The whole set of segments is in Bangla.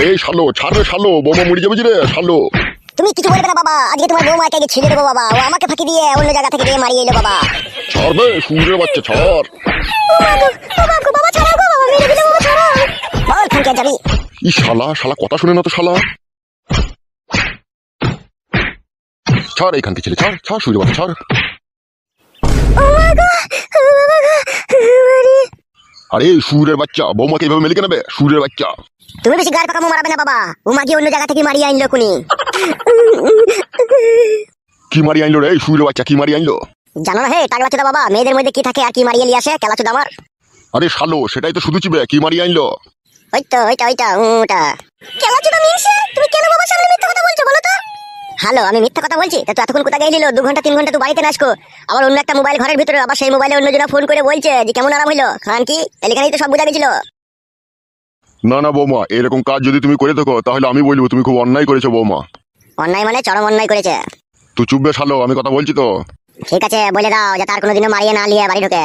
আরে শালো ছাড় রে শালো, বৌমা মরে যাবে রে শালো। তুমি কিছু বলবে না বাবা, আজকে তোমার বৌমাকে আগে ছেড়ে দেবো বাবা, ও আমাকে ফাঁকি দিয়ে অন্য জায়গা থেকে দিয়ে মারিয়ে এলো বাবা। ছাড়বে সুরের বাচ্চা ছাড়। বাবা ছাড়াও গো, বাবা মেরে দিলে, বাবা ছাড়াও। বল খানকে যাবি। ই শালা শালা কথা শুনে না তো শালা। ছাড় এইখান থেকে ছেলে, ছাড় ছাড় সুরের বাচ্চা ছাড়। আরে সুরের বাচ্চা, বৌমাকে এইভাবে মেলে কেনাবে সুরের বাচ্চা। তুমি বেশি গার পাকামো মারাবে না বাবা, ও মাকে অন্য জায়গা থেকে মারিয়ে আনলো কোনি। কি মারি আনলো রে সুরের বাচ্চা, কি মারি আনলো? জানো না হে টাগলা চোদা বাবা, মেয়েদের মধ্যে কি থাকে আর কি মারিয়ে নিয়ে আসে কেলা চোদা আমার। আরে শালো সেটাই তো শুধু চিবে, কি মারি আনলো? ওইটা ওটা কেলা চোদা মিনছে। তুমি কেন বাবার সামনে মিথ্যা কথা বলছো বলো তো? হ্যালো, আমি মিথ্যা কথা বলছি? তা তুই এতক্ষণ কোথায় গেলি? 2 ঘন্টা 3 ঘন্টা তুই বাড়িতে নাচকো, আবার অন্য একটা মোবাইল ঘরের ভিতরে, আবার সেই মোবাইলে অন্যজনা ফোন করে বলছে যে কেমন আরাম হইলো খান কি, এখানেই তো সব বোঝা গেছিল। না না বৌমা, এরকম কাজ যদি তুমি করে থাকো তাহলে আমি বলবো তুমি খুব অন্যায় করেছো বৌমা। অন্যায় মানে চরম অন্যায় করেছে। তুই চুপবে শালো, আমি কথা বলছি তো। ঠিক আছে বলে দাও যাতে আর কোনোদিনও মারিয়ে না নিয়ে বাড়ি ঢোকে।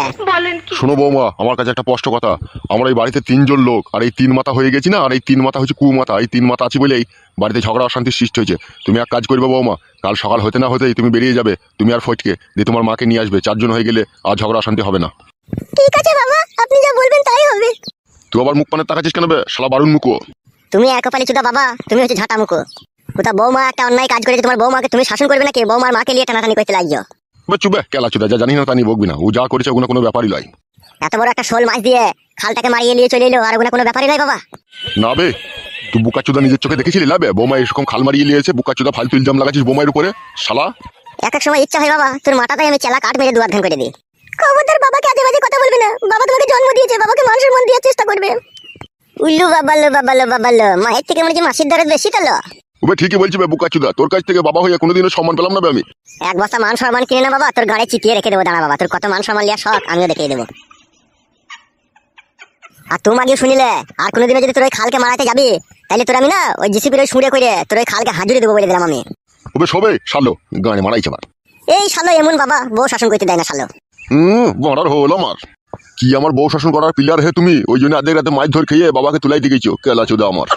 শোনো বৌমা, আমার কাছে একটা স্পষ্ট কথা। আমরা এই বাড়িতে 3 জন লোক, আর এই 3 মাথা হয়ে গেছি না, আর এই 3 মাথা হচ্ছে কুমাথা। এই 3 মাথা আছি বলেই বাড়িতে ঝগড়া অশান্তির সৃষ্টি হয়েছে। তুমি এক কাজ করবে বৌমা, কাল সকাল হতে না হতেই তুমি বেরিয়ে যাবে, তুমি আর ফটকে দিয়ে তোমার মাকে নিয়ে আসবে। 4 জন হয়ে গেলে আর ঝগড়া অশান্তি হবে না। ঠিক আছে বাবা, আপনি যা বলবেন তাই হবে। তুই আবার মুখ পানের তাকাচ্ছিস কেন বে শালা বারুন মুখো? তুমি এক কপালি চুদা বাবা, তুমি হচ্ছে ঝাঁটা মুখো। কোথা বৌমা একটা অন্যায় কাজ করেছে, তোমার বৌমাকে তুমি শাসন করবে নাকি? বৌমার মাকে নিয়ে টানাটানি করতে লাগছো। চুপবে কেলা চুদা, যা জানি না তা নিয়ে বকবি না। ও যা করেছে ওগুলো কোনো ব্যাপারই নয়। এত বড় একটা শোল মাছ দিয়ে খালটাকে মারিয়ে নিয়ে চলে এলো, আর ওগুলো কোনো ব্যাপারই নয় বাবা। না বে, তুই বুকা চুদা নিজের চোখে দেখেছিলি না বে? বৌমা এরকম খাল মারিয়ে নিয়েছে, বুকা চুদা ফালতু ইলজাম লাগাচ্ছিস বৌমার উপরে শালা। এক এক সময় ইচ্ছা হয় বাবা তোর মাথাটাই আমি চেলা কাট মেরে দুয়ার ধান করে দিই। খবরদার বাবাকে আজে বাজে কথা বলবি না, বাবা তোমাকে জন্ম দিয়েছে, বাবাকে মান সম্মান দেওয়ার চেষ্টা করবে। উল্লু বাবালো, মায়ের থেকে মনে হচ্ছে মাসির দরদ বেশি তালো। ওবে ঠিকই বলছি বে বুকা চুদা, তোর কাছ থেকে বাবা হয়ে কোনোদিনও সম্মান পেলাম না বে আমি। এক বস্তা মান সম্মান কিনে না বাবা, তোর গাড়ি চিতিয়ে রেখে দেবো। দাঁড়া বাবা, তোর কত মান সম্মান লিয়া শখ আমিও দেখিয়ে দেবো। আর তুমি আগে শুনিলে আর কোনোদিনও যদি তোর ওই খালকে মারাতে যাবি, তাহলে তোর আমি না ওই জিসিপির ওই সুঁড়ে করে তোর ওই খালকে হাজুরি দেবো বলে দিলাম আমি। ওবে সবে শালো গানে মারাইছে আমার। এই শালো এমন বাবা, বউ শাসন করতে দেয় না শালো। বড়ার হল আমার কি, আমার বউ শাসন করার পিলার হে তুমি? ওই জন্য আধেক রাতে মাছ ধরে খেয়ে বাবাকে তুলাই দিয়েছো কেলা চুদা আমার।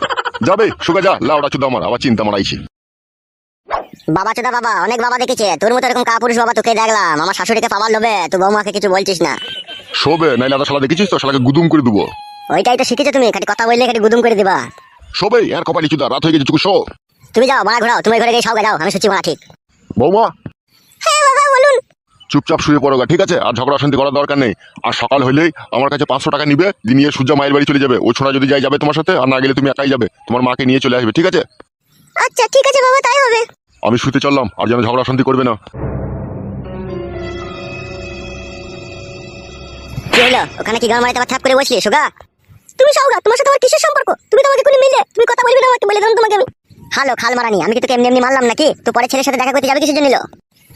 যাবে শুকা যা লাউডা চুদা আমার, আবার চিন্তা মারাইছি। বাবা চোদা বাবা, অনেক বাবা দেখেছে তোর মতো এরকম কাপুরুষ বাবা তোকে দেখলাম। আমার শাশুড়িকে পাবার লোভে তুই বৌমাকে কিছু বলছিস না। শোবে নাইলে আদা শালা দেখেছিস তো, শালাকে গুদুম করে দেবো। ওইটাই তো শিখেছো তুমি, খালি কথা বললে খালি গুদুম করে দিবা। শোবে আর কপালি চুদা, রাত হয়ে গেছে চুকু শো। তুমি যাও মারা ঘোরাও, তুমি ঘরে গিয়ে সব যাও, আমি সত্যি মারা ঠিক। বৌমা হ্যাঁ বাবা বলুন। চুপচাপ শুয়ে পড়ো গা, ঠিক আছে? আর ঝগড়া অশান্তি করার দরকার নেই। আর সকাল হলেই আমার কাছে 500 টাকা নিবে, নিয়ে সূর্যা মায়ের বাড়ি চলে যাবে। ও ছোড়া যদি যাবে তোমার সাথে, আর না গেলে তুমি একাই যাবে, তোমার মাকে নিয়ে চলে আসবে, ঠিক আছে? আচ্ছা ঠিক আছে বাবা, তাই হবে। আমি শুতে চললাম, আর যেন ঝগড়া অশান্তি করবে না। কি হলো ওখানে, কি গান মারাতে আবার থাপ করে বসলি সুগা? তুমি সৌগা, তোমার সাথে আমার কিসের সম্পর্ক? তুমি তো আমাকে কোনো মিলে তুমি কথা বলবি না, আমাকে বলে দিলাম তোমাকে আমি। হ্যালো খাল মারানি, আমি কি তোকে এমনি এমনি মারলাম নাকি? তো পরে ছেলের সাথে দেখা করতে যাবে কিসের জন্য?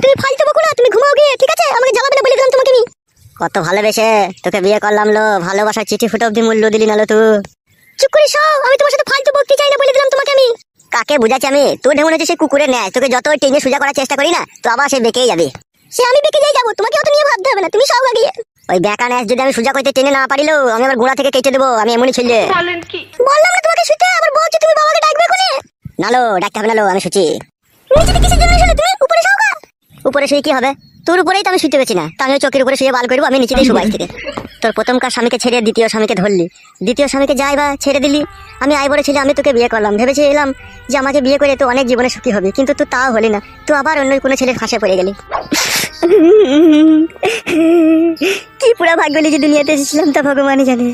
তুমি ফালতু বকো না, তুমি ঘুমাও গিয়ে, ঠিক আছে? আমাকে জ্বালাবে না বলে দিলাম তোমাকে আমি। কত ভালোবেসে তোকে বিয়ে করলাম লো, ভালোবাসার চিঠি ফুটো অব্দি মূল্য দিলি না লো তুই। চুপ করে শো, আমি তোমার সাথে ফালতু বকতে চাই না বলে দিলাম তোমাকে আমি। কাকে বুঝাচ্ছি আমি? তুই ঢেমন হচ্ছে সে কুকুরের ন্যায়, তোকে যত টেনে সোজা করার চেষ্টা করি না তো আবার সে বেঁকেই যাবে। সে আমি বেঁকে যাই যাবো, তোমাকে অত নিয়ে ভাবতে হবে না, তুমি সব গিয়ে। ওই বেকা ন্যাস যদি আমি সোজা করতে টেনে না পারিলো, আমি আমার গোড়া থেকে কেটে দেবো, আমি এমনই ছেলে। বললাম না তোমাকে শুতে, আবার বলছো তুমি বাবাকে ডাকবে কোনে? নালো ডাকতে হবে নালো, আমি শুচি। নিচে কিসের জন্য শুলে তুমি? উপরে শোগা। উপরে শুয়ে কি হবে? তোর উপরেই তো আমি শুতে পেছি না, তো আমি চোখের উপরে শুয়ে বাল করবো, আমি নিচে দিয়ে শুবাই থেকে। তোর প্রথমকার স্বামীকে ছেড়ে দ্বিতীয় স্বামীকে ধরলি, দ্বিতীয় স্বামীকে যাই বা ছেড়ে দিলি। আমি আই বড় ছেলে, আমি তোকে বিয়ে করলাম, ভেবেছিলাম যে আমাকে বিয়ে করে তো অনেক জীবনে সুখী হবে, কিন্তু তুই তাও হলি না, তুই আবার অন্য কোনো ছেলের ফাঁসে পড়ে গেলি। কি পুরা ভাগ্য নিয়ে যে দুনিয়াতে এসেছিলাম তা ভগবানই জানে।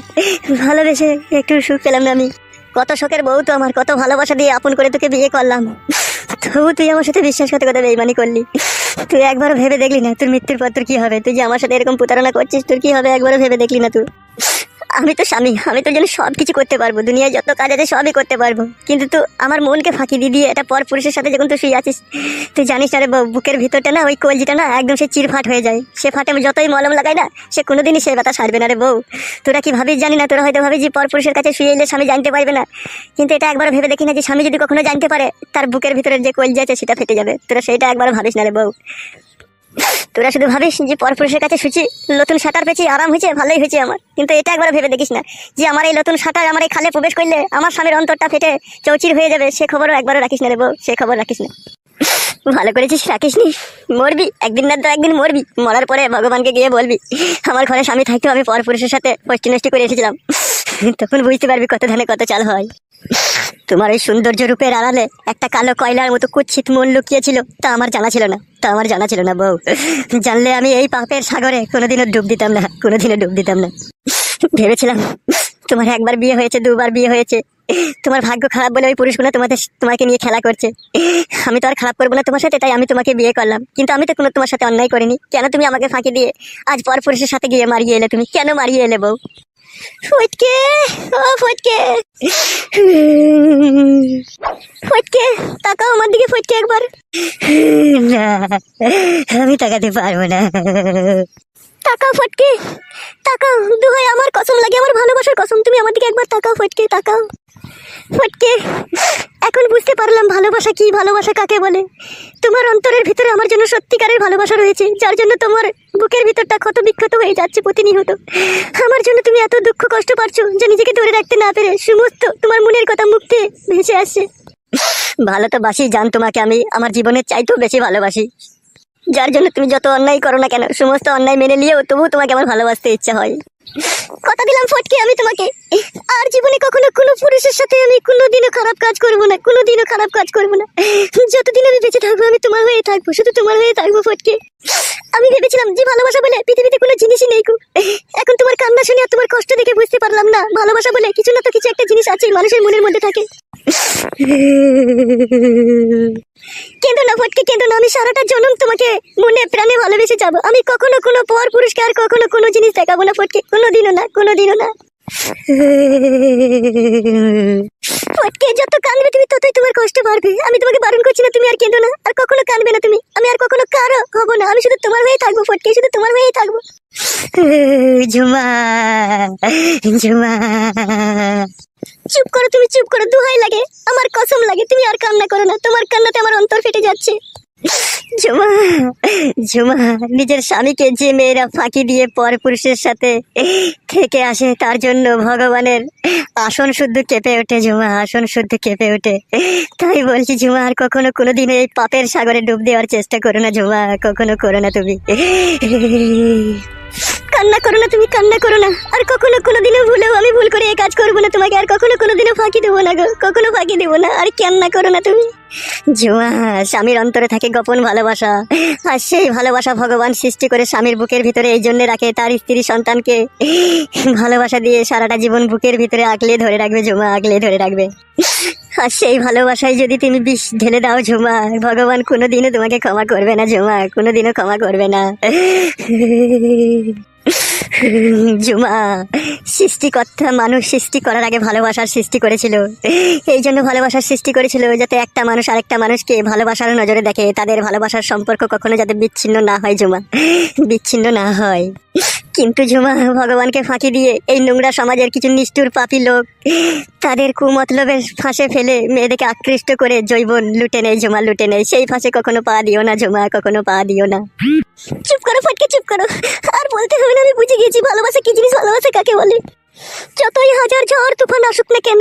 ভালোবেসে একটু সুখ পেলাম না আমি। কত শোকের বউ তো আমার, কত ভালোবাসা দিয়ে আপন করে তোকে বিয়ে করলাম, তবু তুই আমার সাথে বিশ্বাসঘাতকতা বেইমানি করলি। তুই একবারও ভেবে দেখলি না তোর মৃত্যুর পর তোর কি হবে? তুই যে আমার সাথে এরকম প্রতারণা করছিস, তোর কি হবে একবারও ভেবে দেখলি না তুই? আমি তো স্বামী, আমি তোর জন্য সব কিছু করতে পারবো, দুনিয়ায় যত কাজ আছে সবই করতে পারবো, কিন্তু তুই আমার মনকে ফাঁকি দিয়ে এটা পর পুরুষের সাথে যখন তুই শুয়ে আছিস, তুই জানিস না রে বুকের ভিতরটা না, ওই কলজিটা না একদম সে চিরফাট হয়ে যায়। সে ফাটে আমি যতই মলম লাগাই না, সে কোনোদিনই সে ব্যথা সারবে না রে বউ। তোরা কি ভাবিস জানি না, তোরা হয়তো ভাবিস যে পর পুরুষের কাছে শুয়ে এলে স্বামী জানতে পারবে না, কিন্তু এটা একবার ভেবে দেখি না যে স্বামী যদি কখনো জানতে পারে তার বুকের ভিতরের যে কলজি আছে সেটা ফেটে যাবে। তোরা সেইটা একবার ভাবিস না রে বউ। তোরা শুধু ভাবিস যে পরপুরুষের কাছে শুচি, নতুন সাঁতার পেয়েছি, আরাম হয়েছে, ভালোই হয়েছে আমার। কিন্তু এটা একবার ভেবে দেখিস না যে আমার এই নতুন সাঁতার আমার এই খালে প্রবেশ করলে আমার স্বামীর অন্তরটা ফেটে চৌচির হয়ে যাবে। সে খবরও একবারও রাখিস না রে বউ, সে খবর রাখিস না। ভালো করেছিস, রাখিসনি। মরবি একদিন না তো একদিন মরবি। মরার পরে ভগবানকে গিয়ে বলবি আমার ঘরে স্বামী থাকতেও আমি পরপুরুষের সাথে ফষ্টি নষ্টি করে এসেছিলাম। তখন বুঝতে পারবি কত ধানে কত চাল হয়। তোমার এই সৌন্দর্য রূপের আড়ালে একটা কালো কয়লার মতো কুৎসিত মন লুকিয়েছিল, তা আমার জানা ছিল না বউ। জানলে আমি এই পাপের সাগরে কোনোদিনও ডুব দিতাম না। ভেবেছিলাম তোমার একবার বিয়ে হয়েছে, দুবার বিয়ে হয়েছে, তোমার ভাগ্য খারাপ বলে ওই পুরুষগুলো তোমাকে নিয়ে খেলা করছে। আমি তো আর খারাপ করবো না তোমার সাথে, তাই আমি তোমাকে বিয়ে করলাম। কিন্তু আমি তো কোনো তোমার সাথে অন্যায় করিনি। কেন তুমি আমাকে ফাঁকি দিয়ে আজ পর পুরুষের সাথে গিয়ে মারিয়ে এলে? তুমি কেন মারিয়ে এলে বউ? ফটকে, ও ফটকে, ফটকে তাকাও আমার দিকে। ফটকে একবার। না, আমি তাকাতে পারবো না। তাকাও ফটকে, তাকাও। দুহাই আমার কসম লাগে, আমার ভালোবাসার কসম, তুমি আমার দিকে একবার তাকাও ফটকে, তাকাও। ফটকে, এখন বুঝতে পারলাম ভালোবাসা কি, ভালোবাসা কাকে বলে। তোমার অন্তরের ভিতরে আমার জন্য সত্যিকারের ভালোবাসা রয়েছে, যার জন্য তোমার বুকের ভিতরটা ক্ষত বিক্ষত হয়ে যাচ্ছে প্রতিনিয়ত। আমার জন্য তুমি এত দুঃখ কষ্ট পাচ্ছো যে নিজেকে ধরে রাখতে না পেরে সমস্ত তোমার মনের কথা মুখে ভেসে আসছে। ভালো তো বাসি জান, তোমাকে আমি আমার জীবনের চাইতেও বেশি ভালোবাসি। যার জন্য তুমি যত অন্যায় করো না কেন, সমস্ত অন্যায় মেনে নিয়েও তবুও তোমাকে আমার ভালোবাসতে ইচ্ছা হয়। কথা দিলাম ফটকে, আমি তোমাকে আর জীবনে কখনো কোনো পুরুষের সাথে আমি কোনোদিনও খারাপ কাজ করবো না, কোনোদিনও খারাপ কাজ করবো না। যতদিন আমি বেঁচে থাকবো আমি তোমার হয়ে থাকবো, শুধু তোমার হয়ে থাকবো ফটকে। আমি ভেবেছিলাম যে ভালোবাসা বলে পৃথিবীতে কোনো জিনিসই নেই। এখন তোমার কান্না শুনে আর তোমার কষ্ট দেখে বুঝতে পারলাম না ভালোবাসা বলে কিছু না তো কিছু একটা জিনিস আছে মানুষের মনের মধ্যে থাকে। কেঁদো না ফটকে, কেঁদো না। আমি সারাটা জন্ম তোমাকে মনে প্রাণে ভালোবেসে যাবো। আমি কখনো কোনো পর পুরুষকে আর কখনো কোনো জিনিস দেখাবো না ফটকে, কোনোদিনও না, কোনোদিনও না। ফটকে, যত কাঁদবে তুমি ততই তোমার কষ্ট বাড়বে। আমি তোমাকে বারণ করছি না, তুমি আর কেঁদো না, আর কখনো কাঁদবে না তুমি। আমি আর কখনো কারো হবো না, আমি শুধু তোমার হয়েই থাকবো ফটকে, শুধু তোমার হয়েই থাকবো। ঝুমা, ঝুমা, চুপ করো তুমি, চুপ করো। দোহাই লাগে, আমার কসম লাগে, তুমি আর কান্না করো না। তোমার কান্নাতে আমার অন্তর ফেটে যাচ্ছে। ঝুমা, ঝুমা, নিজের স্বামীকে যে মেয়েরা ফাঁকি দিয়ে পর পুরুষের সাথে থেকে আসে তার জন্য ভগবানের আসন শুদ্ধ কেঁপে ওঠে। ঝুমা, আসন শুদ্ধ কেঁপে ওঠে। তাই বলছি ঝুমা, আর কখনো কোনোদিন এই পাপের সাগরে ডুব দেওয়ার চেষ্টা করো না ঝুমা, কখনো করো না তুমি। কান্না করো না তুমি, কান্না করো না। আর কখনো কোনোদিনও ভুলেও আমি ভুল করে এই কাজ করবো না তোমাকে, আর কখনো কোনোদিনও ফাঁকি দেবো না গো, কখনো ফাঁকি দেবো না। আর কান্না করো না তুমি। ঝুমা, স্বামীর অন্তরে থাকে গোপন ভালোবাসা, আর সেই ভালোবাসা ভগবান সৃষ্টি করে স্বামীর বুকের ভিতরে এই জন্য রাখে তার স্ত্রী সন্তানকে ভালোবাসা দিয়ে সারাটা জীবন বুকের ভিতরে আগলে ধরে রাখবে ঝুমা, আগলে ধরে রাখবে। আর সেই ভালোবাসায় যদি তুমি বিষ ঢেলে দাও ঝুমা, ভগবান কোনোদিনও তোমাকে ক্ষমা করবে না ঝুমা, কোনোদিনও ক্ষমা করবে না। ঝুমা, সৃষ্টিকর্তা মানুষ সৃষ্টি করার আগে ভালোবাসার সৃষ্টি করেছিল। এই জন্য ভালোবাসার সৃষ্টি করেছিল যাতে একটা মানুষ আরেকটা মানুষকে ভালোবাসার নজরে দেখে, তাদের ভালোবাসার সম্পর্ক কখনো যাতে বিচ্ছিন্ন না হয় ঝুমা, বিচ্ছিন্ন না হয়। কিন্তু ঝুমা, ভগবানকে ফাঁকি দিয়ে এই নোংরা সমাজের কিছু নিষ্ঠুর পাপী লোক তাদের কুমতলবের ফাঁসে ফেলে মেয়েদেরকে আকৃষ্ট করে জৈবন লুটে নেয় ঝুমা, লুটে নেয়। সেই ফাঁসে কখনো পা দিও না ঝুমা, কখনো পা দিও না। চুপ করো ফটকে, চুপ করো। আর বলতে হবে না, আমি বুঝে গেছি ভালোবাসা কি জিনিস, ভালোবাসা কাকে বলে। যতই হাজার ঝড় তুফান আসুক না কেন,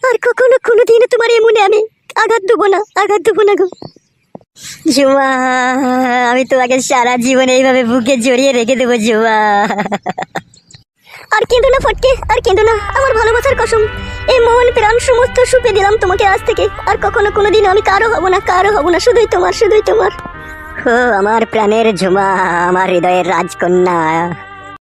আর কখনো কোনোদিনও তোমার এই মনে আমি আঘাত দেবো না, আঘাত দেবো না গো ঝুমা। আমি তোমাকে সারা জীবন এইভাবে বুকে জড়িয়ে রেখে দেবো ঝুমা। আর কেঁদো না ফটকে, আর কেঁদো না। আমার ভালোবাসার কসম, এই মন প্রাণ সমস্ত সুপে দিলাম তোমাকে আজ থেকে। আর কখনো কোনোদিন আমি কারো হব না, কারো হব না, শুধুই তোমার, শুধুই তোমার। ও আমার প্রাণের ঝুমা, আমার হৃদয়ের রাজকন্যা।